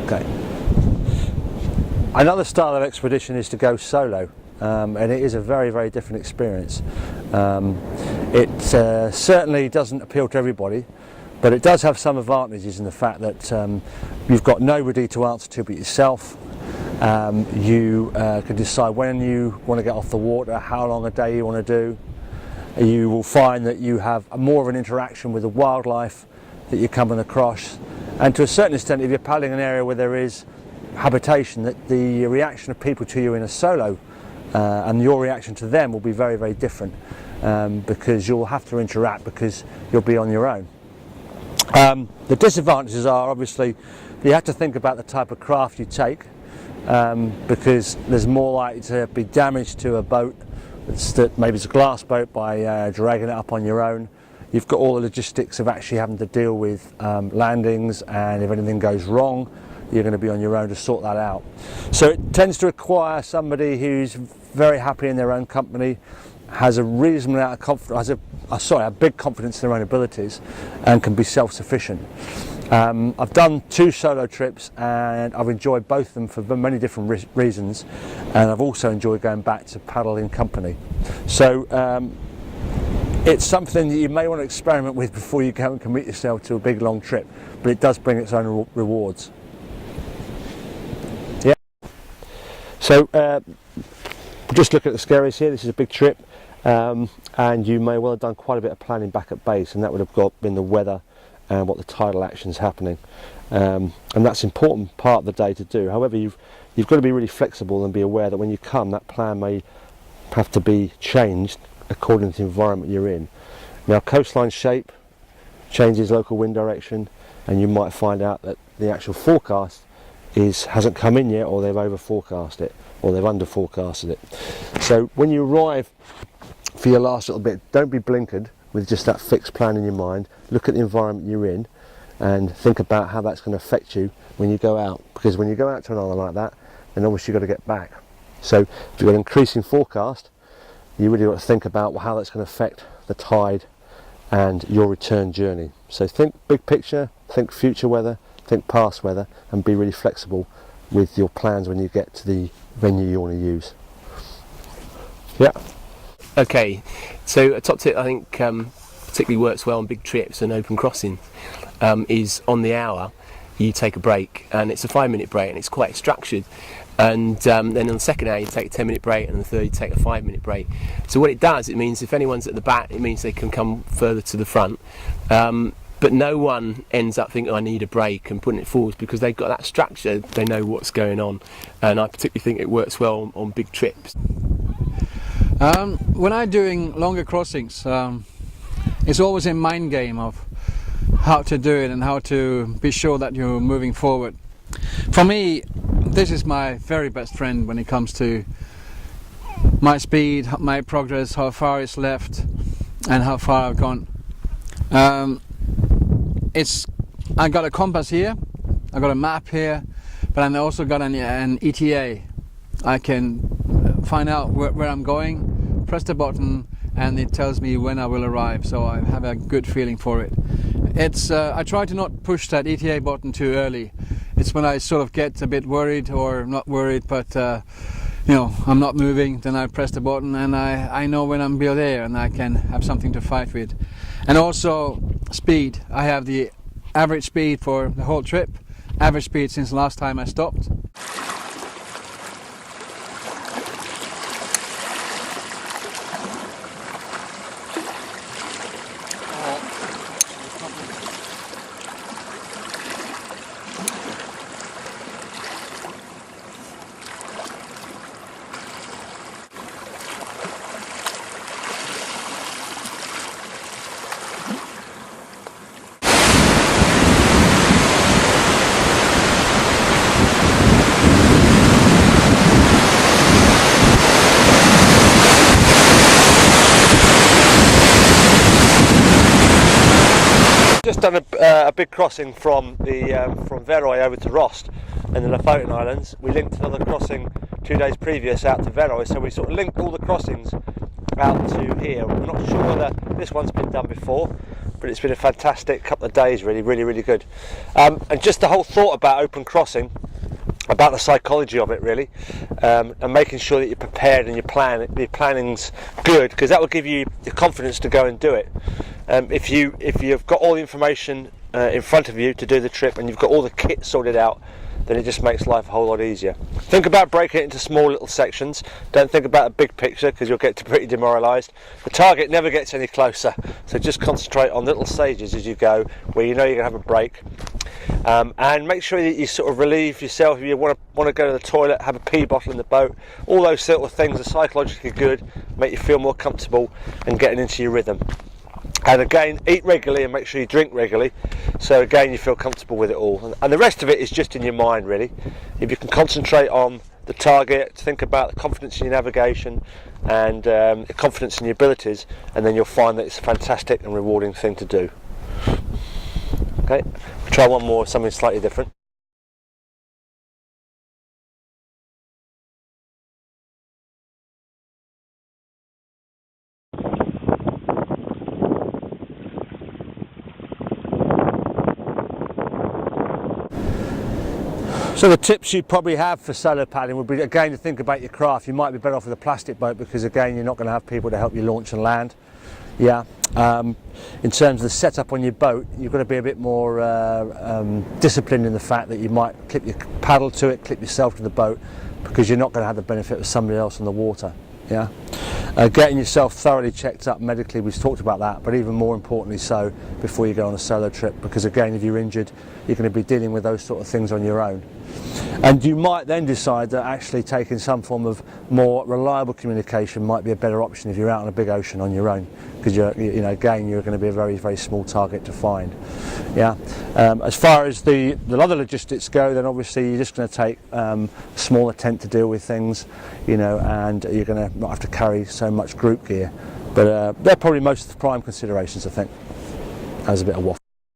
Okay. Another style of expedition is to go solo, and it is a very, very different experience. It certainly doesn't appeal to everybody, but it does have some advantages in the fact that you've got nobody to answer to but yourself. You can decide when you want to get off the water, how long a day you want to do. You will find that you have more of an interaction with the wildlife that you're coming across, and to a certain extent, if you're paddling an area where there is habitation, that the reaction of people to you in a solo and your reaction to them will be very, very different, because you'll have to interact because you'll be on your own. The disadvantages are obviously you have to think about the type of craft you take, because there's more likely to be damage to a boat that maybe it's a glass boat by dragging it up on your own. You've got all the logistics of actually having to deal with landings, and if anything goes wrong, you're going to be on your own to sort that out. So it tends to require somebody who's very happy in their own company, has a reasonable amount of confidence, a big confidence in their own abilities, and can be self-sufficient. I've done 2 solo trips, and I've enjoyed both of them for many different reasons, and I've also enjoyed going back to paddle in company. So it's something that you may want to experiment with before you go and commit yourself to a big long trip, but it does bring its own rewards. Yeah. So just look at the scaries here. This is a big trip, and you may well have done quite a bit of planning back at base, and that would have been the weather and what the tidal action's happening, and that's an important part of the day to do. However, you've got to be really flexible and be aware that when you come, that plan may have to be changed according to the environment you're in. Now, coastline shape changes local wind direction, and you might find out that the actual forecast hasn't come in yet, or they've over forecast it, or they've under forecasted it. So when you arrive for your last little bit, don't be blinkered with just that fixed plan in your mind. Look at the environment you're in and think about how that's going to affect you when you go out, because when you go out to an island like that, then obviously you've got to get back. So if you've got an increasing forecast, you really got to think about how that's going to affect the tide and your return journey. So think big picture, think future weather, think past weather, and be really flexible with your plans when you get to the venue you want to use. Yeah. Okay, so a top tip I think particularly works well on big trips and open crossing is on the hour you take a break, and it's a 5-minute break, and it's quite structured. And then on the second hour you take a 10-minute break, and on the third you take a 5-minute break. So what it does, it means if anyone's at the back, it means they can come further to the front. But no one ends up thinking, I need a break, and putting it forward, because they've got that structure, they know what's going on. And I particularly think it works well on big trips. When I'm doing longer crossings, it's always a mind game of how to do it and how to be sure that you're moving forward. For me, this is my very best friend when it comes to my speed, my progress, how far is left, and how far I've gone. I got a compass here, I got a map here, but I also got an ETA. I can find out where I'm going, press the button, and it tells me when I will arrive, so I have a good feeling for it. I try to not push that ETA button too early. It's when I sort of get a bit worried, or not worried, but I'm not moving, then I press the button, and I know when I'm there, and I can have something to fight with. And also speed. I have the average speed for the whole trip, average speed since last time I stopped. Just done a big crossing from Veroy over to Rost in the Lofoten Islands. We linked another crossing 2 days previous out to Veroy, so we sort of linked all the crossings out to here. We're not sure whether this one's been done before, but but it's been a fantastic couple of days, really good. And just the whole thought about open crossing, about the psychology of it really, and making sure that you're prepared and your planning's good, because that will give you the confidence to go and do it. If you've got all the information in front of you to do the trip and you've got all the kit sorted out, then it just makes life a whole lot easier. Think about breaking it into small little sections. Don't think about a big picture, because you'll get pretty demoralised. The target never gets any closer, so just concentrate on little stages as you go, where you know you're going to have a break. And make sure that you sort of relieve yourself. If you want to go to the toilet, have a pee bottle in the boat. All those little things are psychologically good, make you feel more comfortable and getting into your rhythm. And again, eat regularly and make sure you drink regularly, so again you feel comfortable with it all. And the rest of it is just in your mind really. If you can concentrate on the target, think about the confidence in your navigation and the confidence in your abilities, and then you'll find that it's a fantastic and rewarding thing to do. Okay, we'll try one more, something slightly different. So the tips you probably have for solo paddling would be, again, to think about your craft. You might be better off with a plastic boat, because again you're not going to have people to help you launch and land. Yeah. In terms of the setup on your boat, you've got to be a bit more disciplined in the fact that you might clip your paddle to it, clip yourself to the boat, because you're not going to have the benefit of somebody else on the water. Yeah. Getting yourself thoroughly checked up medically, we've talked about that, but even more importantly so before you go on a solo trip, because again, if you're injured, you're going to be dealing with those sort of things on your own. And you might then decide that actually taking some form of more reliable communication might be a better option if you're out on a big ocean on your own, because again, you're going to be a very small target to find. Yeah. As far as the other logistics go, then obviously you're just going to take a smaller tent to deal with things, and you're going to not have to carry so much group gear. But they're probably most of the prime considerations, I think. That was a bit of waffle.